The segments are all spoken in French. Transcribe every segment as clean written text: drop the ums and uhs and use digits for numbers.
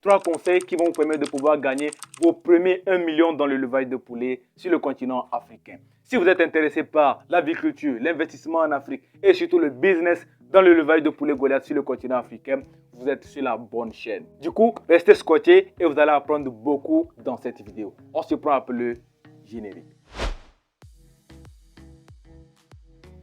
3 conseils qui vont vous permettre de pouvoir gagner vos premiers 1 million dans l'élevage de poulets sur le continent africain. Si vous êtes intéressé par l'aviculture, l'investissement en Afrique et surtout le business dans l'élevage de poulets Goliath sur le continent africain, vous êtes sur la bonne chaîne. Du coup, restez scotchés et vous allez apprendre beaucoup dans cette vidéo. On se prend un peu le générique.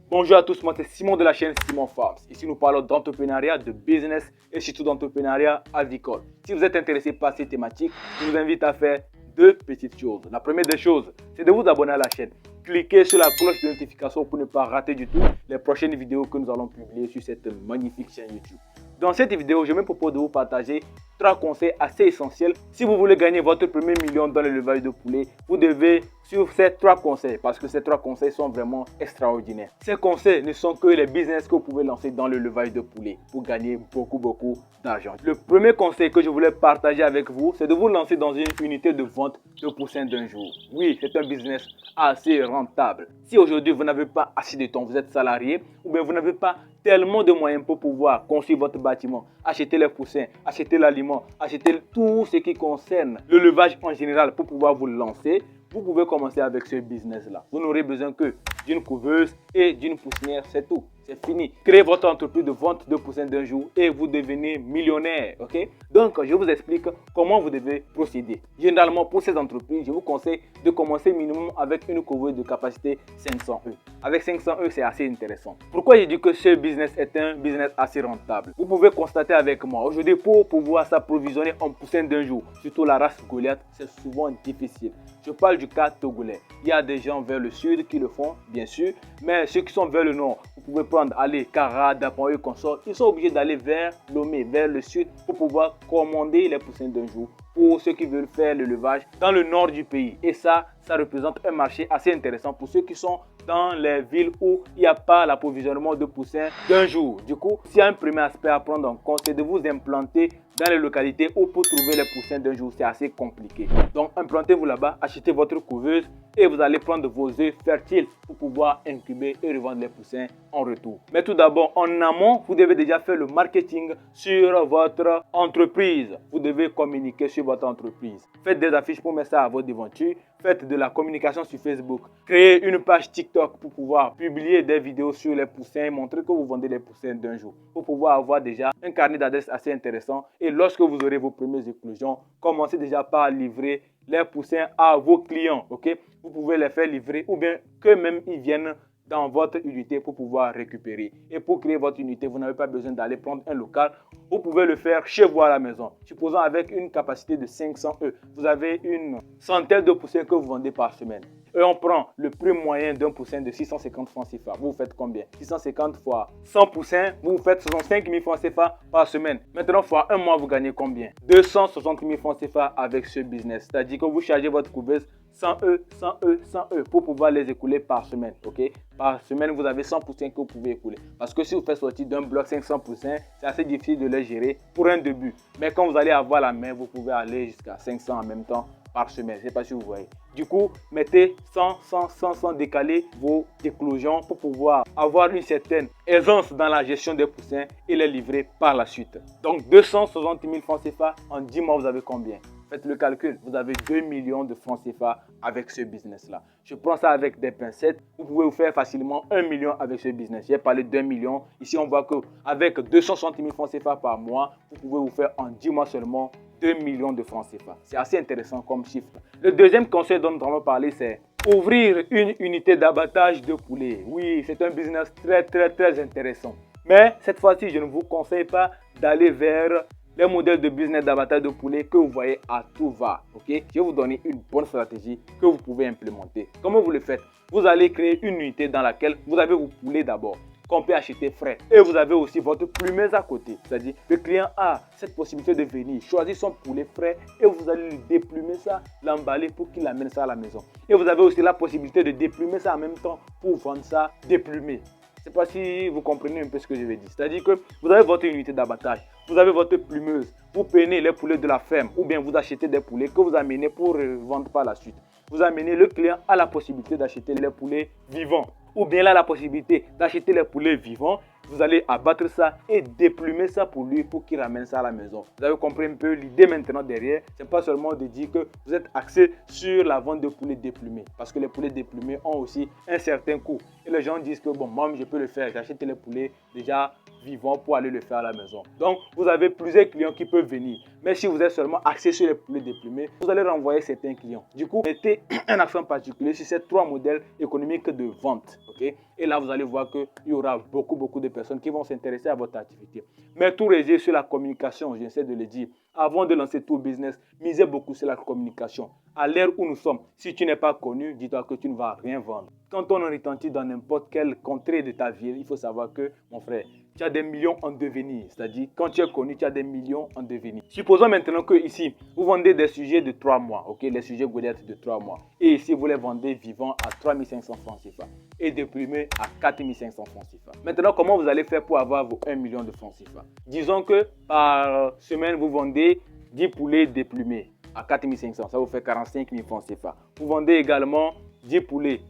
Bonjour à tous, moi c'est Simon de la chaîne Simon Farms. Ici nous parlons d'entrepreneuriat, de business et surtout d'entrepreneuriat avicole. Si vous êtes intéressé par ces thématiques, je vous invite à faire 2 petites choses. La première des choses, c'est de vous abonner à la chaîne. Cliquez sur la cloche de notification pour ne pas rater du tout les prochaines vidéos que nous allons publier sur cette magnifique chaîne YouTube. Dans cette vidéo, je me propose de vous partager 3 conseils assez essentiels. Si vous voulez gagner votre premier million dans l'élevage de poulets, vous devez suivre ces 3 conseils parce que ces 3 conseils sont vraiment extraordinaires. Ces conseils ne sont que les business que vous pouvez lancer dans l'élevage de poulets pour gagner beaucoup d'argent. Le premier conseil que je voulais partager avec vous, c'est de vous lancer dans une unité de vente de poussins d'un jour. Oui, c'est un business assez rentable. Si aujourd'hui vous n'avez pas assez de temps, vous êtes salarié ou bien vous n'avez pas tellement de moyens pour pouvoir construire votre bâtiment, acheter les poussins, acheter l'aliment, acheter tout ce qui concerne l'élevage en général pour pouvoir vous lancer, vous pouvez commencer avec ce business-là. Vous n'aurez besoin que d'une couveuse et d'une poussinière, c'est tout. C'est fini. Créez votre entreprise de vente de poussins d'un jour et vous devenez millionnaire. Ok? Donc, je vous explique comment vous devez procéder. Généralement, pour ces entreprises, je vous conseille de commencer minimum avec une couveuse de capacité 500 E. Avec 500 E, c'est assez intéressant. Pourquoi je dis que ce business est un business assez rentable? Vous pouvez constater avec moi, aujourd'hui, pour pouvoir s'approvisionner en poussins d'un jour, surtout la race Goliath, c'est souvent difficile. Je parle du cas togolais. Il y a des gens vers le sud qui le font, bien sûr, mais ceux qui sont vers le nord, vous pouvez prendre, aller, Kara, Dapan et consorts, ils sont obligés d'aller vers Lomé, vers le sud, pour pouvoir commander les poussins d'un jour pour ceux qui veulent faire l'élevage dans le nord du pays. Et ça représente un marché assez intéressant pour ceux qui sont dans les villes où il n'y a pas l'approvisionnement de poussins d'un jour. Du coup, s'il y a un premier aspect à prendre en compte, c'est de vous implanter dans les localités où pour trouver les poussins d'un jour, c'est assez compliqué. Donc, implantez-vous là-bas, achetez votre couveuse et vous allez prendre vos œufs fertiles pour pouvoir incuber et revendre les poussins en retour. Mais tout d'abord, en amont, vous devez déjà faire le marketing sur votre entreprise. Vous devez communiquer sur votre entreprise. Faites des affiches pour mettre ça à votre devanture. Faites de la communication sur Facebook. Créez une page TikTok pour pouvoir publier des vidéos sur les poussins et montrer que vous vendez les poussins d'un jour. Pour pouvoir avoir déjà un carnet d'adresses assez intéressant. Et lorsque vous aurez vos premières éclosions, commencez déjà par livrer les poussins à vos clients. Ok? Vous pouvez les faire livrer ou bien que même ils viennent dans votre unité pour pouvoir récupérer. Et pour créer votre unité, vous n'avez pas besoin d'aller prendre un local. Vous pouvez le faire chez vous à la maison. Supposons avec une capacité de 500 E, vous avez une centaine de poussins que vous vendez par semaine. Et on prend le prix moyen d'un poussin de 650 francs CFA. Vous faites combien? 650 fois 100 poussins, vous faites 65 000 francs CFA par semaine. Maintenant, fois un mois, vous gagnez combien? 260 000 francs CFA avec ce business. C'est-à-dire que vous chargez votre couveuse 100 E, 100 E, 100 E pour pouvoir les écouler par semaine. Ok? Par semaine, vous avez 100 poussins que vous pouvez écouler. Parce que si vous faites sortir d'un bloc 500 poussins, c'est assez difficile de les gérer pour un début. Mais quand vous allez avoir la main, vous pouvez aller jusqu'à 500 en même temps par semaine. Je ne sais pas si vous voyez. Du coup, mettez 100, 100, 100, 100, décaler vos éclosions pour pouvoir avoir une certaine aisance dans la gestion des poussins et les livrer par la suite. Donc, 260 000 francs CFA, en 10 mois, vous avez combien? Faites le calcul, vous avez 2 millions de francs CFA avec ce business-là. Je prends ça avec des pincettes. Vous pouvez vous faire facilement 1 million avec ce business. J'ai parlé d'1 million. Ici, on voit qu'avec 260 000 francs CFA par mois, vous pouvez vous faire en 10 mois seulement 2 millions de francs CFA. C'est assez intéressant comme chiffre. Le deuxième conseil dont nous allons parler, c'est ouvrir une unité d'abattage de poulets. Oui, c'est un business très intéressant. Mais cette fois-ci, je ne vous conseille pas d'aller vers les modèles de business d'abattage de poulet que vous voyez à tout va. Ok? Je vais vous donner une bonne stratégie que vous pouvez implémenter. Comment vous le faites? Vous allez créer une unité dans laquelle vous avez vos poulets d'abord, qu'on peut acheter frais. Et vous avez aussi votre plumeuse à côté. C'est-à-dire, le client a cette possibilité de venir choisir son poulet frais et vous allez lui déplumer ça, l'emballer pour qu'il amène ça à la maison. Et vous avez aussi la possibilité de déplumer ça en même temps pour vendre ça déplumé. Je ne sais pas si vous comprenez un peu ce que je veux dire. C'est-à-dire que vous avez votre unité d'abattage, vous avez votre plumeuse, vous prenez les poulets de la ferme ou bien vous achetez des poulets que vous amenez pour vendre par la suite. Vous amenez, le client a la possibilité d'acheter les poulets vivants ou bien là la possibilité d'acheter les poulets vivants vous allez abattre ça et déplumer ça pour lui pour qu'il ramène ça à la maison. Vous avez compris un peu l'idée maintenant derrière. C'est pas seulement de dire que vous êtes axé sur la vente de poulets déplumés parce que les poulets déplumés ont aussi un certain coût. Et les gens disent que bon, moi je peux le faire, j'achète les poulets déjà vivants pour aller le faire à la maison. Donc vous avez plusieurs clients qui peuvent venir. Mais si vous êtes seulement axé sur les poulets déplumés, vous allez renvoyer certains clients. Du coup, mettez un accent particulier sur ces 3 modèles économiques de vente. Okay? Et là, vous allez voir qu'il y aura beaucoup de personnes qui vont s'intéresser à votre activité. Mais tout réside sur la communication, j'essaie de le dire. Avant de lancer tout business, misez beaucoup sur la communication. À l'ère où nous sommes, si tu n'es pas connu, dis-toi que tu ne vas rien vendre. Quand on retentit dans n'importe quelle contrée de ta ville, il faut savoir que, mon frère, tu as des millions en devenir. C'est-à-dire, quand tu es connu, tu as des millions en devenir. Supposons maintenant que ici, vous vendez des sujets de 3 mois, ok, les sujets godellettes de 3 mois. Et ici, vous les vendez vivants à 3500 francs CFA et déplumés à 4500 francs CFA. Maintenant, comment vous allez faire pour avoir vos 1 million de francs CFA? Disons que par semaine, vous vendez 10 poulets déplumés à 4500. Ça vous fait 45 000 francs CFA. Vous vendez également 10 poulets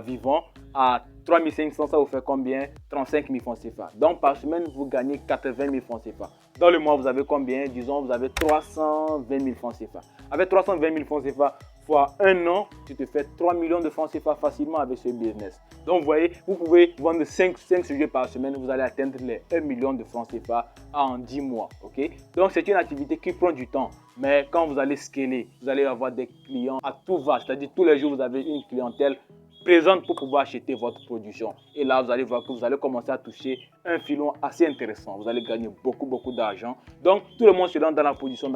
vivants à 3500, ça vous fait combien? 35 000 francs CFA. Donc par semaine, vous gagnez 80 000 francs CFA. Dans le mois, vous avez combien? Disons, vous avez 320 000 francs CFA. Avec 320 000 francs CFA fois un an, tu te fais 3 millions de francs CFA facilement avec ce business. Donc vous voyez, vous pouvez vendre 5 sujets par semaine, vous allez atteindre les 1 million de francs CFA en 10 mois. Okay? Donc c'est une activité qui prend du temps. Mais quand vous allez scaler, vous allez avoir des clients à tout va. C'est-à-dire tous les jours, vous avez une clientèle présente pour pouvoir acheter votre production. Et là, vous allez voir que vous allez commencer à toucher un filon assez intéressant. Vous allez gagner beaucoup d'argent. Donc, tout le monde se lance dans la production,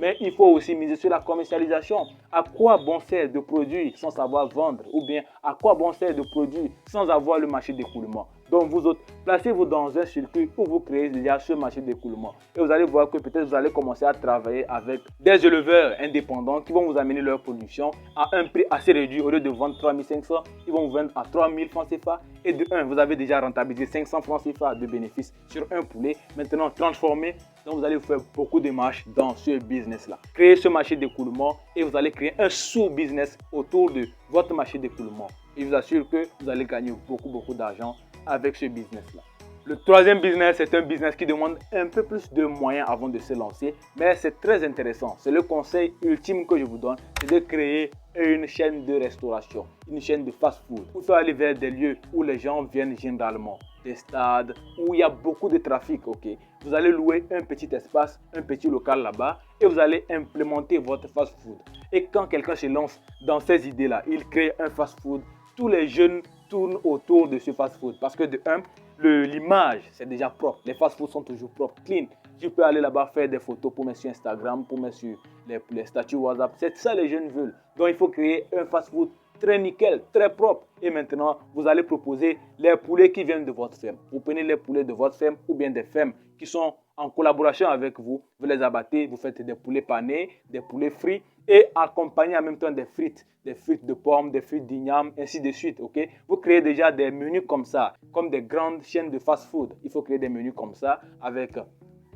mais il faut aussi miser sur la commercialisation. À quoi bon sert de produire sans savoir vendre? Ou bien, à quoi bon sert de produire sans avoir le marché d'écoulement? Donc, vous autres, placez-vous dans un circuit où vous créez déjà ce marché d'écoulement. Et vous allez voir que peut-être vous allez commencer à travailler avec des éleveurs indépendants qui vont vous amener leur production à un prix assez réduit. Au lieu de vendre 3500, ils vont vous vendre à 3000 francs CFA. Et de 1, vous avez déjà rentabilisé 500 francs CFA de bénéfices sur un poulet. Maintenant, transformé. Donc, vous allez vous faire beaucoup de marges dans ce business-là. Créez ce marché d'écoulement et vous allez créer un sous-business autour de votre marché d'écoulement. Et je vous assure que vous allez gagner beaucoup d'argent avec ce business-là. Le troisième business, c'est un business qui demande un peu plus de moyens avant de se lancer, mais c'est très intéressant. C'est le conseil ultime que je vous donne, c'est de créer une chaîne de restauration, une chaîne de fast-food. Vous pouvez aller vers des lieux où les gens viennent généralement, des stades où il y a beaucoup de trafic. Ok, vous allez louer un petit espace, un petit local là-bas et vous allez implémenter votre fast-food. Et quand quelqu'un se lance dans ces idées-là, il crée un fast-food, tous les jeunes tournent autour de ce fast-food parce que de un, l'image c'est déjà propre. Les fast-foods sont toujours propres, clean. Tu peux aller là-bas faire des photos pour mettre sur Instagram, pour mettre sur les statuts WhatsApp. C'est ça les jeunes veulent. Donc il faut créer un fast-food très nickel, très propre. Et maintenant, vous allez proposer les poulets qui viennent de votre ferme. Vous prenez les poulets de votre ferme ou bien des fermes qui sont en collaboration avec vous. Vous les abattez, vous faites des poulets panés, des poulets frits et accompagnez en même temps des frites de pommes, des frites d'igname, ainsi de suite. Okay? Vous créez déjà des menus comme ça, comme des grandes chaînes de fast-food. Il faut créer des menus comme ça avec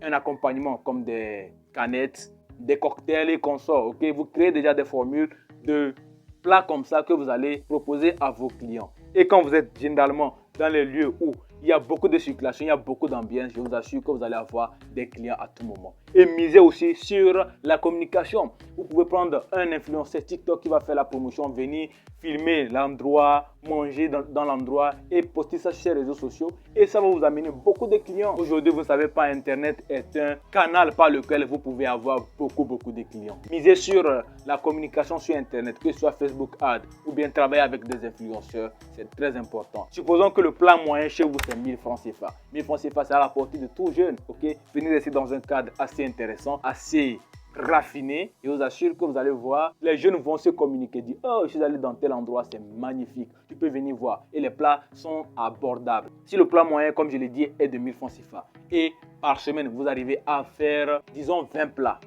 un accompagnement comme des canettes, des cocktails et consorts. Okay? Vous créez déjà des formules de plats comme ça que vous allez proposer à vos clients. Et quand vous êtes généralement dans les lieux où il y a beaucoup de circulation, il y a beaucoup d'ambiance, je vous assure que vous allez avoir des clients à tout moment. Et misez aussi sur la communication. Vous pouvez prendre un influenceur TikTok qui va faire la promotion, venir filmer l'endroit, manger dans l'endroit et poster ça sur les réseaux sociaux. Et ça va vous amener beaucoup de clients. Aujourd'hui, vous ne savez pas, Internet est un canal par lequel vous pouvez avoir beaucoup de clients. Misez sur la communication sur Internet, que ce soit Facebook Ads ou bien travailler avec des influenceurs, c'est très important. Supposons que le plan moyen chez vous, c'est 1000 francs CFA. 1000 francs CFA, c'est à la portée de tout jeune. Okay? Venez rester dans un cadre assez intéressant, assez raffiné. Et je vous assure que vous allez voir, les jeunes vont se communiquer, dire oh, je suis allé dans tel endroit, c'est magnifique. Tu peux venir voir. Et les plats sont abordables. Si le plat moyen, comme je l'ai dit, est de 1000 francs CFA et par semaine, vous arrivez à faire, disons, 20 plats.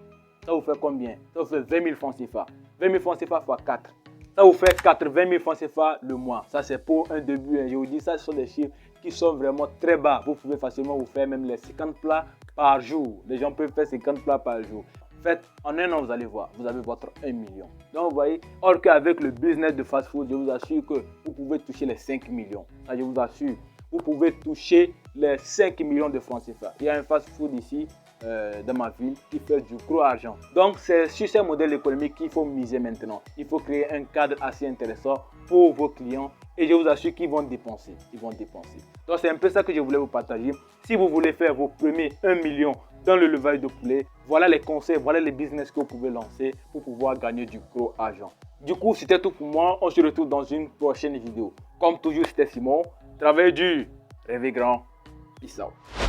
Ça vous fait combien? Ça vous fait 20 000 francs CFA. 20 000 francs CFA x 4. Ça vous fait 80 000 francs CFA le mois. Ça, c'est pour un début. Je vous dis, ça, ce sont des chiffres qui sont vraiment très bas. Vous pouvez facilement vous faire même les 50 plats par jour. Les gens peuvent faire 50 plats par jour. Faites, en un an, vous allez voir, vous avez votre 1 million. Donc, vous voyez, or qu'avec le business de fast-food, je vous assure que vous pouvez toucher les 5 millions. Ça, je vous assure, vous pouvez toucher les 5 millions de francs CFA. Il y a un fast-food ici dans ma ville qui fait du gros argent. Donc c'est sur ces modèles économiques qu'il faut miser maintenant. Il faut créer un cadre assez intéressant pour vos clients et je vous assure qu'ils vont dépenser. Donc c'est un peu ça que je voulais vous partager. Si vous voulez faire vos premiers 1 million dans le levage de poulet, voilà les conseils, voilà les business que vous pouvez lancer pour pouvoir gagner du gros argent. Du coup, c'était tout pour moi. On se retrouve dans une prochaine vidéo. Comme toujours, c'était Simon. Travaillez dur, rêvez grand. Peace out.